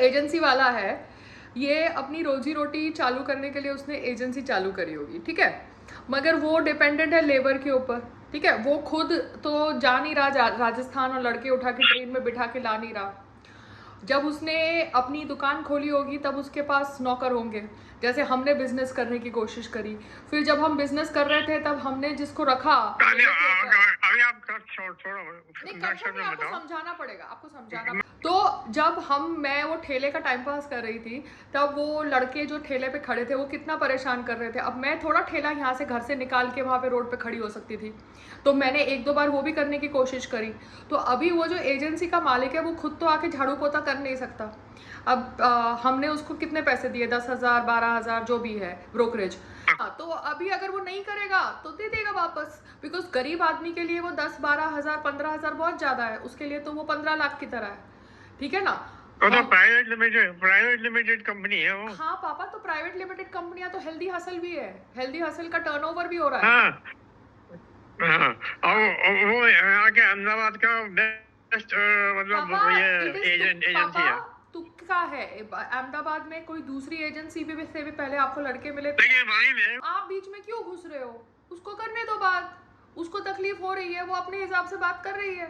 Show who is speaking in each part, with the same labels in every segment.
Speaker 1: Agency वाला है, ये अपनी रोजी रोटी चालू करने के लिए उसने एजेंसी चालू करी होगी, ठीक है, मगर वो डिपेंडेंट है लेबर के ऊपर, ठीक है। वो खुद तो जा नहीं रहा राजस्थान और लड़के उठा के ट्रेन में बिठा के ला नहीं रहा। जब उसने अपनी दुकान खोली होगी तब उसके पास नौकर होंगे, जैसे हमने बिजनेस करने की कोशिश करी। फिर जब हम बिजनेस कर रहे थे तब हमने जिसको रखा,
Speaker 2: अभी आप
Speaker 1: आपको समझाना पड़ेगा, आपको समझाना। तो जब मैं वो ठेले का टाइम पास कर रही थी, तब वो लड़के जो ठेले पे खड़े थे वो कितना परेशान कर रहे थे। अब मैं थोड़ा ठेला यहाँ से घर से निकाल के वहाँ पे रोड पे खड़ी हो सकती थी, तो मैंने एक दो बार वो भी करने की कोशिश करी। तो अभी वो जो एजेंसी का मालिक है वो खुद तो आके झाड़ू पोता कर नहीं सकता। अब हमने उसको कितने पैसे दिए, 10,000 12,000 जो भी है ब्रोकरेज। तो अभी अगर वो नहीं करेगा तो दे देगा वापस, बिकॉज गरीब आदमी के लिए वो 10-12,000 15,000 बहुत ज्यादा है, उसके लिए तो वो 15 लाख की तरह है, ठीक है ना।
Speaker 2: तो प्राइवेट लिमिटेड कंपनी है वो।
Speaker 1: हाँ पापा, तो प्राइवेट लिमिटेड कंपनियां तो हेल्दी हसल भी है, हेल्दी हसल का टर्नओवर भी हो रहा है।
Speaker 2: हाँ, और वो यहाँ के अहमदाबाद का बेस्ट मतलब ये एजेंसी है।
Speaker 1: तुक्का है, अहमदाबाद में कोई दूसरी एजेंसी भी से भी पहले आपको लड़के मिले थे।
Speaker 2: देखिए भाई,
Speaker 1: आप बीच में क्यों घुस रहे हो, उसको करने दो बात, उसको तकलीफ हो रही है, वो अपने हिसाब से बात कर रही है,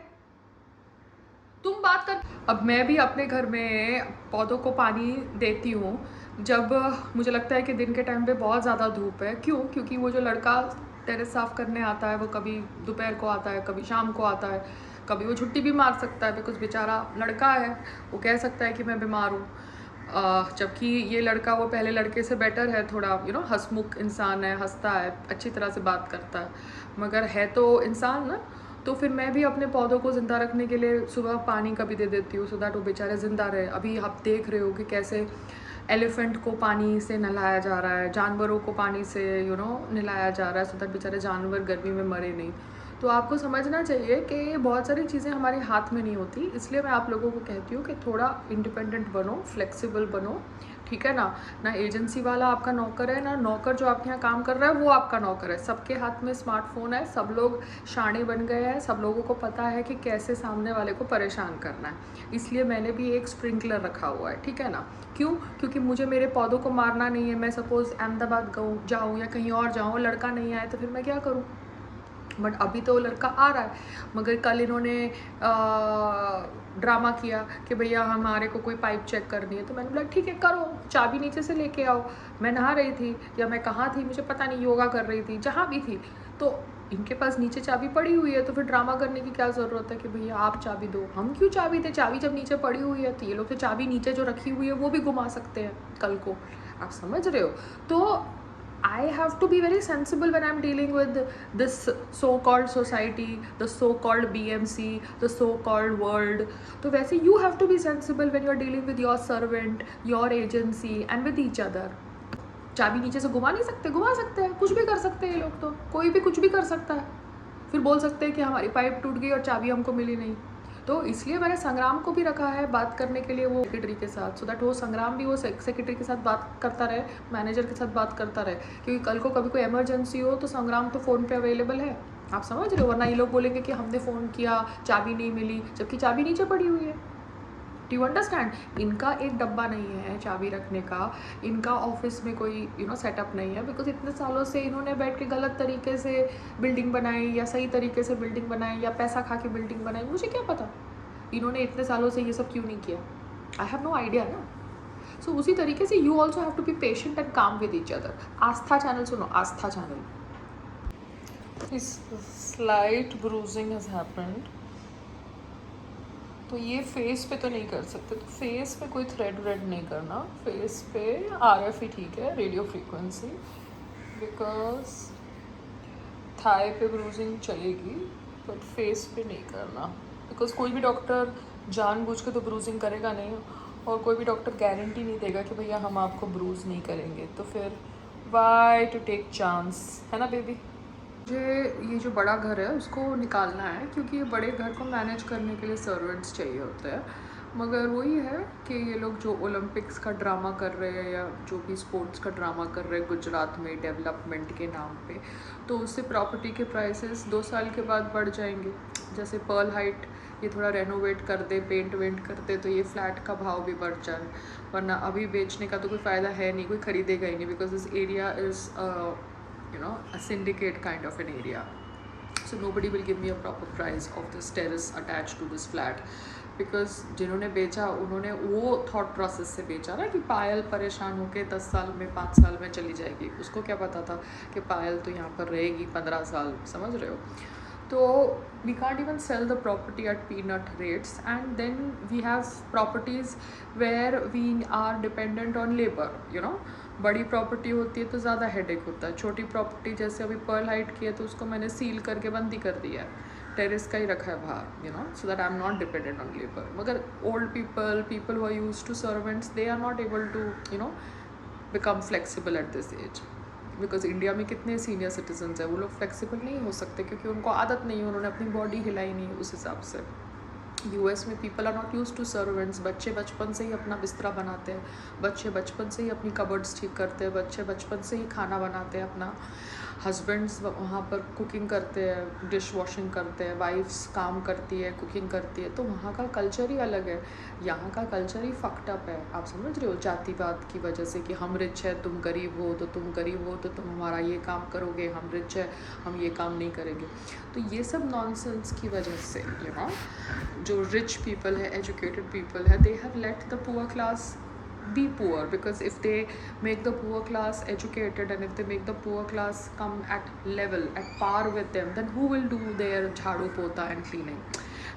Speaker 1: तुम बात कर। अब मैं भी अपने घर में पौधों को पानी देती हूँ जब मुझे लगता है कि दिन के टाइम पे बहुत ज़्यादा धूप है। क्यों? क्योंकि वो जो लड़का टेरेस साफ़ करने आता है वो कभी दोपहर को आता है, कभी शाम को आता है, कभी वो छुट्टी भी मार सकता है, बिकॉज बेचारा लड़का है, वो कह सकता है कि मैं बीमार हूँ। जबकि ये लड़का वो पहले लड़के से बेटर है, थोड़ा हंसमुख इंसान है, हंसता है, अच्छी तरह से बात करता है, मगर है तो इंसान ना। तो फिर मैं भी अपने पौधों को ज़िंदा रखने के लिए सुबह पानी कभी दे देती हूँ, सो दैट वो बेचारे ज़िंदा रहे। अभी आप देख रहे हो कि कैसे एलिफेंट को पानी से नहलाया जा रहा है, जानवरों को पानी से नहलाया जा रहा है, सो दैट बेचारे जानवर गर्मी में मरे नहीं। तो आपको समझना चाहिए कि बहुत सारी चीज़ें हमारे हाथ में नहीं होती, इसलिए मैं आप लोगों को कहती हूँ कि थोड़ा इंडिपेंडेंट बनो, फ्लेक्सिबल बनो, ठीक है ना। ना एजेंसी वाला आपका नौकर है, ना नौकर जो आपके यहाँ काम कर रहा है वो आपका नौकर है। सबके हाथ में स्मार्टफोन है, सब लोग शाणे बन गए हैं, सब लोगों को पता है कि कैसे सामने वाले को परेशान करना है। इसलिए मैंने भी एक स्प्रिंकलर रखा हुआ है, ठीक है ना। क्यों? क्योंकि मुझे मेरे पौधों को मारना नहीं है। मैं सपोज़ अहमदाबाद जाऊँ या कहीं और जाऊँ, लड़का नहीं आए तो फिर मैं क्या करूँ। बट अभी तो लड़का आ रहा है, मगर कल इन्होंने ड्रामा किया कि भैया हमारे को कोई पाइप चेक करनी है, तो मैंने बोला ठीक है करो, चाबी नीचे से लेके आओ। मैं नहा रही थी या मैं कहाँ थी मुझे पता नहीं, योगा कर रही थी, जहाँ भी थी, तो इनके पास नीचे चाबी पड़ी हुई है, तो फिर ड्रामा करने की क्या ज़रूरत है कि भैया आप चाबी दो। हम क्यों चाबी दें, चाबी जब नीचे पड़ी हुई है तो ये लोग तो चाबी नीचे जो रखी हुई है वो भी घुमा सकते हैं कल को, आप समझ रहे हो। तो I have to be very sensible when I'm dealing with this so-called society, the so-called BMC, the so-called world. तो वैसे you have to be sensible when you're dealing with your servant, your agency and with each other. चाबी नीचे से घुमा नहीं सकते, घुमा सकते हैं, कुछ भी कर सकते हैं ये लोग, तो कोई भी कुछ भी कर सकता है। फिर बोल सकते हैं कि हमारी पाइप टूट गई और चाबी हमको मिली नहीं। तो इसलिए मैंने संग्राम को भी रखा है बात करने के लिए वो सेक्रेटरी के साथ, सो दैट वो संग्राम भी वो सेक्रेटरी के साथ बात करता रहे, मैनेजर के साथ बात करता रहे, क्योंकि कल को कभी कोई इमरजेंसी हो तो संग्राम तो फ़ोन पे अवेलेबल है, आप समझ रहे हो। वरना ये लोग बोलेंगे कि हमने फ़ोन किया, चाबी नहीं मिली, जबकि चाबी नीचे पड़ी हुई है। Do you understand? इनका एक डब्बा नहीं है चाबी रखने का, इनका ऑफिस में कोई सेटअप नहीं है, बिकॉज इतने सालों से इन्होंने बैठ के गलत तरीके से बिल्डिंग बनाई या सही तरीके से बिल्डिंग बनाई या पैसा खा के बिल्डिंग बनाई, मुझे क्या पता इन्होंने इतने सालों से ये सब क्यों नहीं किया। आई हैव नो आइडिया ना। सो उसी तरीके से you also have to be patient and calm with each other. Aastha channel सुनो, Aastha channel. Slight bruising has happened, तो ये फेस पे तो नहीं कर सकते, तो फेस पे कोई थ्रेड व्रेड नहीं करना, फेस पे RF ही ठीक है, रेडियो फ्रीक्वेंसी, बिकॉज थाई पे ब्रूजिंग चलेगी बट फेस पे नहीं करना, बिकॉज कोई भी डॉक्टर जानबूझ के तो ब्रूजिंग करेगा नहीं, और कोई भी डॉक्टर गारंटी नहीं देगा कि भैया हम आपको ब्रूज नहीं करेंगे, तो फिर वाई टू टेक चांस, है ना बेबी। मुझे ये जो बड़ा घर है उसको निकालना है, क्योंकि ये बड़े घर को मैनेज करने के लिए सर्वेंट्स चाहिए होते हैं, मगर वही है कि ये लोग जो ओलंपिक्स का ड्रामा कर रहे हैं या जो भी स्पोर्ट्स का ड्रामा कर रहे हैं गुजरात में डेवलपमेंट के नाम पे, तो उससे प्रॉपर्टी के प्राइसेस 2 साल के बाद बढ़ जाएंगे। जैसे पर्ल हाइट ये थोड़ा रेनोवेट कर दे, पेंट वेंट कर दे, तो ये फ्लैट का भाव भी बढ़ जाए, वरना अभी बेचने का तो कोई फ़ायदा है नहीं, कोई खरीदेगा ही नहीं, because this area is a syndicate kind of an area. So nobody will give me a proper price of this terrace attached to this flat, because जिन्होंने बेचा उन्होंने वो थॉट प्रोसेस से बेचा ना कि पायल परेशान होकर 10 साल में 5 साल में चली जाएगी, उसको क्या पता था कि पायल तो यहाँ पर रहेगी 15 साल, समझ रहे हो? तो we can't even sell the property at peanut rates, and then we have properties where we are dependent on labor, you know. बड़ी प्रॉपर्टी होती है तो ज़्यादा हेडेक होता है, छोटी प्रॉपर्टी जैसे अभी पर्ल हाइट की है तो उसको मैंने सील करके बंद ही कर दिया है, टेरेस का ही रखा है बाहर, you know, so that I am not dependent on labour. मगर old people who are used to servants, they are not able to, you know, become flexible at this age, because India में कितने senior citizens हैं, वो लोग flexible नहीं हो सकते क्योंकि उनको आदत नहीं है, उन्होंने अपनी बॉडी हिलाई नहीं उस हिसाब से. यूएस में people are not use to servants, बच्चे बचपन से ही अपना बिस्तरा बनाते हैं, बच्चे बचपन से ही अपनी कबर्ड्स ठीक करते हैं, बच्चे बचपन से ही खाना बनाते हैं अपना, हस्बैंड्स वहाँ पर कुकिंग करते हैं, डिश वॉशिंग करते हैं, वाइफ्स काम करती है, कुकिंग करती है, तो वहाँ का कल्चर ही अलग है. यहाँ का कल्चर ही फक्ड अप है, आप समझ रहे हो, जातिवाद की वजह से कि हम रिच है, तुम गरीब हो, तो तुम गरीब हो तो तुम हमारा ये काम करोगे, हम रिच है हम ये काम नहीं करेंगे. तो ये सब नॉनसेंस की वजह से, यू नो, जो रिच पीपल है, एजुकेटेड पीपल है, they have let the poor class be poor, because if they make the poor class educated and if they make the poor class come at level, at par with them, then who will do their झाड़ू पोता and cleaning?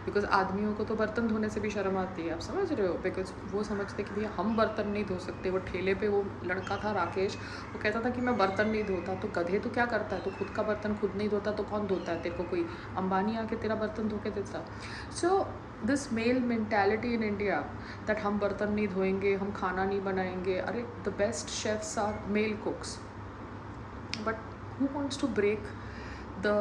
Speaker 1: Because आदमियों को तो बर्तन धोने से भी शर्म आती है, आप समझ रहे हो, बिकॉज वो समझते कि भैया हम बर्तन नहीं धो सकते. वो ठेले पे वो लड़का था राकेश, वो कहता था कि मैं बर्तन नहीं धोता, तो गधे तो क्या करता है, तो खुद का बर्तन खुद नहीं धोता तो कौन धोता है, तेरे को कोई अंबानी आके तेरा बर्तन धो के देता. So this male mentality in India that हम बर्तन नहीं धोएंगे, हम खाना नहीं बनाएंगे, अरे the best chefs are male cooks, but who wants to break the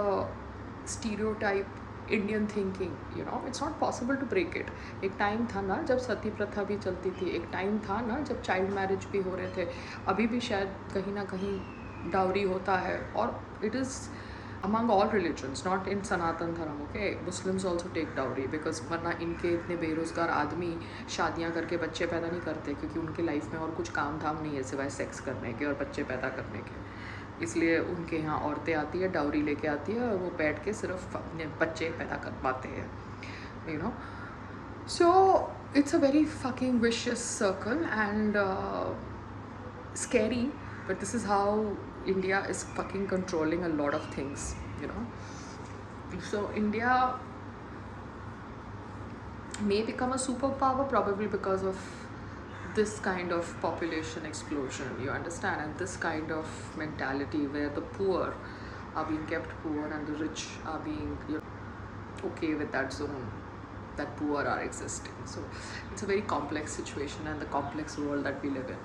Speaker 1: stereotype Indian thinking, you know, it's not possible to break it. एक टाइम था ना जब सती प्रथा भी चलती थी, एक टाइम था ना जब चाइल्ड मैरिज भी हो रहे थे, अभी भी शायद कहीं ना कहीं डाउरी होता है, और it is among all religions, not in Sanatan Dharma, okay? Muslims also take dowry, because वरना इनके इतने बेरोज़गार आदमी शादियां करके बच्चे पैदा नहीं करते, क्योंकि उनके लाइफ में और कुछ काम धाम नहीं है सिवाय सेक्स करने के और बच्चे पैदा करने के. इसलिए उनके यहाँ औरतें आती है, डाउरी लेके आती है, और वो बैठ के सिर्फ अपने बच्चे पैदा कर पाते हैं, you know. So it's a very fucking vicious circle and scary, but this is how India is fucking controlling a lot of things, you know. So India may become a superpower probably because of this kind of population explosion, you understand, and this kind of mentality where the poor are being kept poor and the rich are being, you know, okay with that zone that poor are existing. So it's a very complex situation and the complex world that we live in.